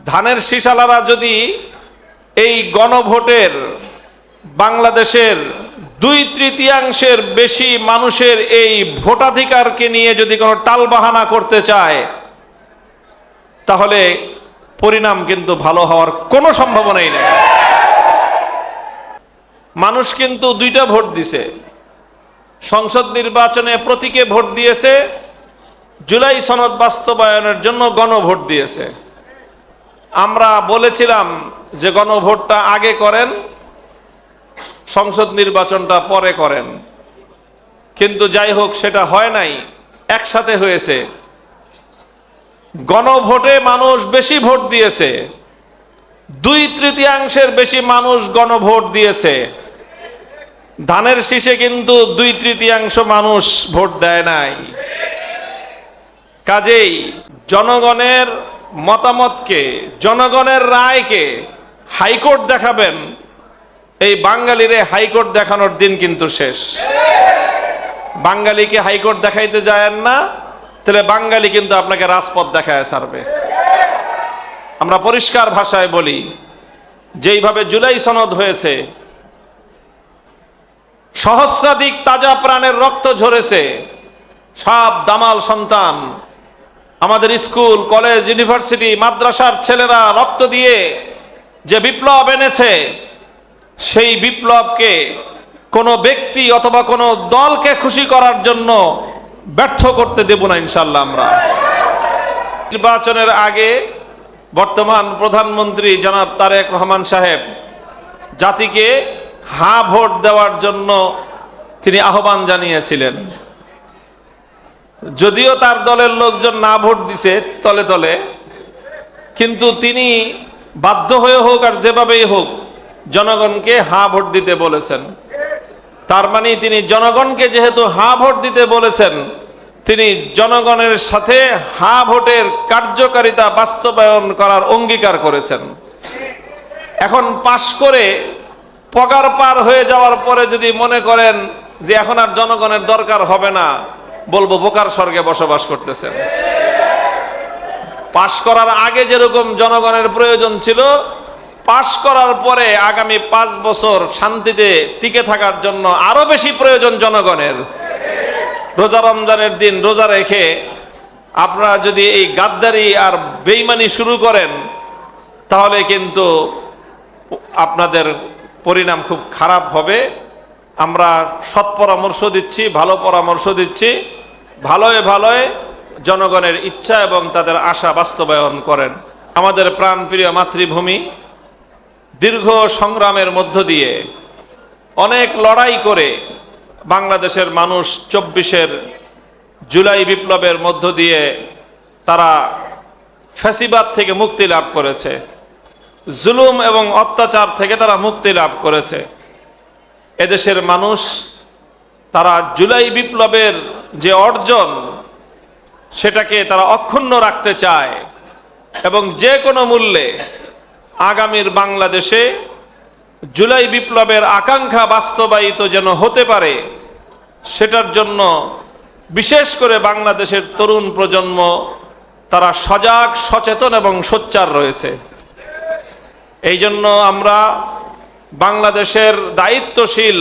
ধানের শীষালারা যদি এই গণভোটের বাংলাদেশের 2/3 বেশি মানুষের এই ভোটাধিকারকে নিয়ে যদি কোনো টালবাহানা করতে চায়, তাহলে পরিণাম কিন্তু ভালো হওয়ার কোনো সম্ভাবনাই নেই। মানুষ কিন্তু 2টা ভোট দিছে। সংসদ নির্বাচনে প্রতীকে ভোট দিয়েছে, জুলাই সনদ বাস্তবায়নের জন্য গণভোট দিয়েছে। আমরা বলেছিলাম যে গণভোটটা আগে করেন, সংসদ নির্বাচনটা পরে করেন, কিন্তু যাই হোক সেটা হয় নাই, একসাথে হয়েছে। গণভোটে মানুষ বেশি ভোট দিয়েছে, 2/3 বেশি মানুষ গণভোট দিয়েছে। ধানের শীষে কিন্তু 2/3 মানুষ ভোট দেয় নাই। কাজেই জনগণের মতামতকে, জনগণের রায়কে হাইকোর্ট দেখাবেন, এই বাঙালিরে হাইকোর্ট দেখানোর দিন কিন্তু শেষ। বাঙালিকে হাইকোর্ট দেখাইতে যায়েন না, তাহলে বাঙালি কিন্তু আপনাকে রাজপথ দেখায় ছাড়বে। আমরা পরিষ্কার ভাষায় বলি, যেইভাবে জুলাই সনদ হয়েছে, সহস্রাধিক তাজা প্রাণের রক্ত ঝরেছে, সব দামাল সন্তান, আমাদের স্কুল, কলেজ, ইউনিভার্সিটি, মাদ্রাসার ছেলেরা রক্ত দিয়ে যে বিপ্লব এনেছে, সেই বিপ্লবকে কোনো ব্যক্তি অথবা কোনো দলকে খুশি করার জন্য ব্যর্থ করতে দেব না ইনশাআল্লাহ। আমরা নির্বাচনের আগে বর্তমান প্রধানমন্ত্রী জনাব তারেক রহমান সাহেব জাতিকে হ্যাঁ ভোট দেওয়ার জন্য তিনি আহ্বান জানিয়েছিলেন। যদিও তার দলের লোকজন না ভোট দিছে তলে তলে, কিন্তু তিনি বাধ্য হয়ে হোক আর যেভাবেই হোক জনগণকে হ্যাঁ ভোট দিতে বলেছেন। তার মানে তিনি জনগণকে যেহেতু হ্যাঁ ভোট দিতে বলেছেন, তিনি জনগণের সাথে হ্যাঁ ভোটের কার্যকারিতা বাস্তবায়ন করার অঙ্গীকার করেছেন। এখন পাশ করে পগার পার হয়ে যাওয়ার পরে যদি মনে করেন যে এখন আর জনগণের দরকার হবে না, বলবো বোকার স্বর্গে বসবাস করতেছেন। পাশ করার আগে যেরকম জনগণের প্রয়োজন ছিল, পাশ করার পরে আগামী 5 বছর শান্তিতে টিকে থাকার জন্য আরো বেশি প্রয়োজন জনগণের। রোজা রমজানের দিন রোজা রেখে আপনারা যদি এই গাদ্দারি আর বেঈমানি শুরু করেন, তাহলে কিন্তু আপনাদের পরিণাম খুব খারাপ হবে। আমরা সৎ পরামর্শ দিচ্ছি, ভালো পরামর্শ দিচ্ছি, ভালোয় ভালোয় জনগণের ইচ্ছা এবং তাদের আশা বাস্তবায়ন করেন। আমাদের প্রাণপ্রিয় মাতৃভূমি দীর্ঘ সংগ্রামের মধ্য দিয়ে, অনেক লড়াই করে বাংলাদেশের মানুষ 24-এর জুলাই বিপ্লবের মধ্য দিয়ে তারা ফ্যাসিবাদ থেকে মুক্তি লাভ করেছে, জুলুম এবং অত্যাচার থেকে তারা মুক্তি লাভ করেছে। এদেশের মানুষ তারা জুলাই বিপ্লবের যে অর্জন, সেটাকে তারা অক্ষুণ্ণ রাখতে চায় এবং যে কোনো মূল্যে আগামীর বাংলাদেশে জুলাই বিপ্লবের আকাঙ্ক্ষা বাস্তবায়িত যেন হতে পারে, সেটার জন্য বিশেষ করে বাংলাদেশের তরুণ প্রজন্ম তারা সজাগ, সচেতন এবং সোচ্চার রয়েছে। এই জন্য আমরা বাংলাদেশের দায়িত্বশীল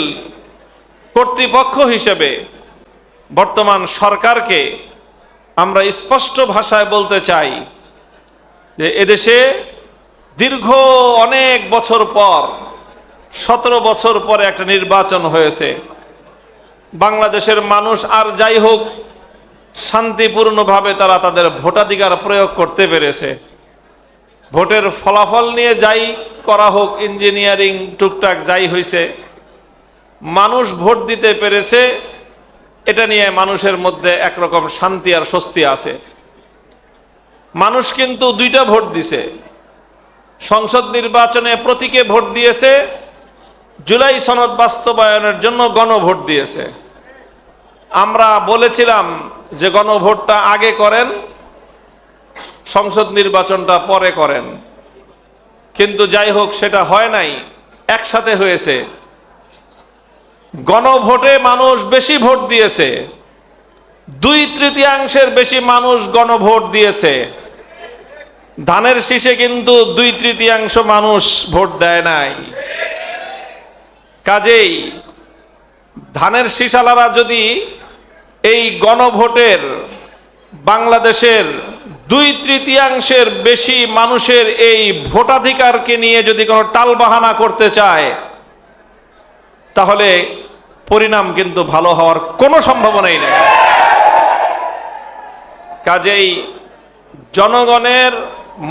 কর্তৃপক্ষ হিসেবে বর্তমান সরকারকে আমরা স্পষ্ট ভাষায় বলতে চাই যে এদেশে দীর্ঘ অনেক বছর পর, 17 বছর পরে একটা নির্বাচন হয়েছে। বাংলাদেশের মানুষ আর যাই হোক শান্তিপূর্ণভাবে তারা তাদের ভোটাধিকার প্রয়োগ করতে পেরেছে। ভোটের ফলাফল নিয়ে যাই করা হোক, ইঞ্জিনিয়ারিং টুকটাক যাই হয়েছে, মানুষ ভোট দিতে পেরেছে, এটা নিয়ে মানুষের মধ্যে একরকম শান্তি আর স্বস্তি আছে। মানুষ কিন্তু 2টা ভোট দিছে। সংসদ নির্বাচনে প্রতীকে ভোট দিয়েছে, জুলাই সনদ বাস্তবায়নের জন্য গণভোট দিয়েছে। আমরা বলেছিলাম যে গণভোটটা আগে করেন, সংসদ নির্বাচনটা পরে করেন, কিন্তু যাই হোক সেটা হয় নাই, একসাথে হয়েছে। গণভোটে মানুষ বেশি ভোট দিয়েছে, 2/3 বেশি মানুষ গণভোট দিয়েছে। ধানের শীষে কিন্তু 2/3 মানুষ ভোট দেয় নাই। কাজেই ধানের শীষালারা যদি এই গণভোটের বাংলাদেশের 2/3 বেশি মানুষের এই ভোটাধিকারকে নিয়ে যদি কোনো টালবাহানা করতে চায়, তাহলে পরিণাম কিন্তু ভালো হওয়ার কোনো সম্ভাবনাই নেই। কাজেই জনগণের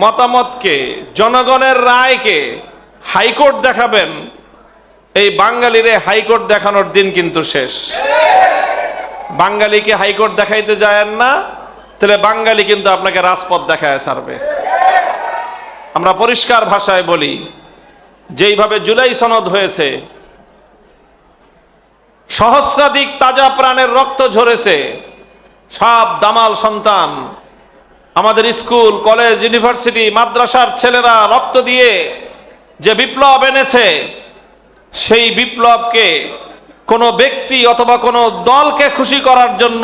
মতামতকে, জনগণের রায়কে হাইকোর্ট দেখাবেন, এই বাঙালিরে হাইকোর্ট দেখানোর দিন কিন্তু শেষ। বাঙালিকে হাইকোর্ট দেখাইতে যায়েন না, তাহলে বাঙালি কিন্তু আপনাকে রাজপথ দেখায় ছাড়বে। আমরা পরিষ্কার ভাষায় বলি, যেইভাবে জুলাই সনদ হয়েছে, সহস্রাধিক তাজা প্রাণের রক্ত ঝরেছে, সব দামাল সন্তান, আমাদের স্কুল, কলেজ, ইউনিভার্সিটি, মাদ্রাসার ছেলেরা রক্ত দিয়ে যে বিপ্লব এনেছে, সেই বিপ্লবকে কোনো ব্যক্তি অথবা কোনো দলকে খুশি করার জন্য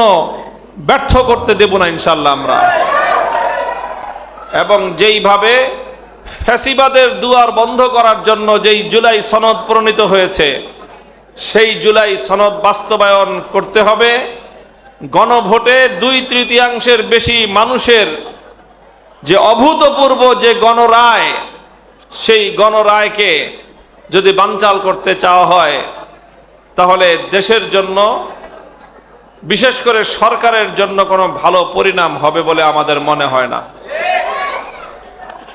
ব্যর্থ করতে দেব না ইনশাল্লাহ আমরা। এবং যেইভাবে ফ্যাসিবাদের দুয়ার বন্ধ করার জন্য যেই জুলাই সনদ প্রণীত হয়েছে, সেই জুলাই সনদ বাস্তবায়ন করতে হবে। গণভোটে 2/3 বেশি মানুষের যে অভূতপূর্ব যে গণরায়, সেই গণরায়কে যদি বানচাল করতে চাওয়া হয়, তাহলে দেশের জন্য, বিশেষ করে সরকারের জন্য কোনো ভালো পরিণাম হবে বলে আমাদের মনে হয় না।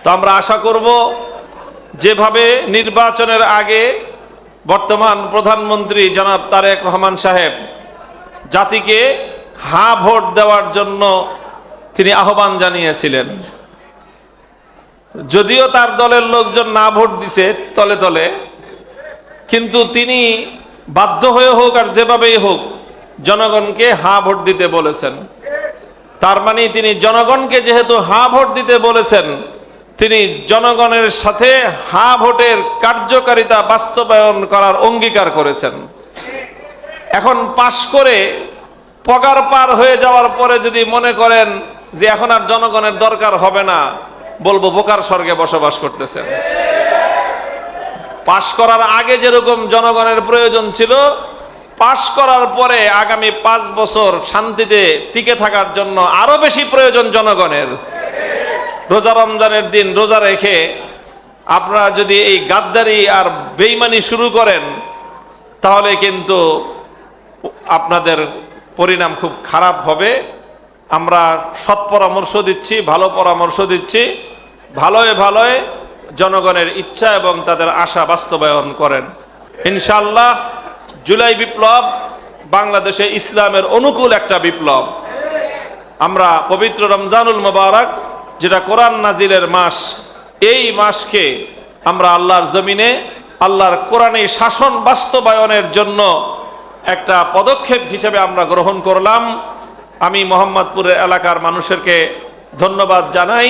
তো আমরা আশা করব, যেভাবে নির্বাচনের আগে বর্তমান প্রধানমন্ত্রী জনাব তারেক রহমান সাহেব জাতিকে হা ভোট দেওয়ার জন্য তিনি আহ্বান জানিয়েছিলেন, যদিও তার দলের লোকজন না ভোট দিছে তলে তলে, কিন্তু তিনি বাধ্য হয়ে হোক আর যেভাবেই হোক জনগণকে হা ভোট দিতে বলেছেন। তার মানে তিনি জনগণকে যেহেতু হা ভোট দিতে বলেছেন, তিনি জনগণের সাথে হা ভোটের কার্যকারিতা বাস্তবায়ন করার অঙ্গীকার করেছেন। এখন পাশ করে পগার পার হয়ে যাওয়ার পরে যদি মনে করেন যে এখন আর জনগণের দরকার হবে না, বলবো বোকার স্বর্গে বসবাস করতেছেন। পাশ করার আগে যেরকম জনগণের প্রয়োজন ছিল, পাশ করার পরে আগামী 5 বছর শান্তিতে টিকে থাকার জন্য আরো বেশি প্রয়োজন জনগণের। রোজা রমজানের দিন রোজা রেখে আপনারা যদি এই গাদ্দারি আর বেঈমানি শুরু করেন, তাহলে কিন্তু আপনাদের পরিণাম খুব খারাপ হবে। আমরা সৎ পরামর্শ দিচ্ছি, ভালো পরামর্শ দিচ্ছি, ভালোয় ভালোয় জনগণের ইচ্ছা এবং তাদের আশা বাস্তবায়ন করেন ইনশাআল্লাহ। জুলাই বিপ্লব বাংলাদেশে ইসলামের অনুকূল একটা বিপ্লব। আমরা পবিত্র রমজানুল মুবারক, যেটা কোরআন নাজিলের মাস, এই মাসকে আমরা আল্লাহর জমিনে আল্লাহর কোরআনী শাসন বাস্তবায়নের জন্য একটা পদক্ষেপ হিসেবে আমরা গ্রহণ করলাম। আমি মোহাম্মদপুরের এলাকার মানুষদেরকে ধন্যবাদ জানাই।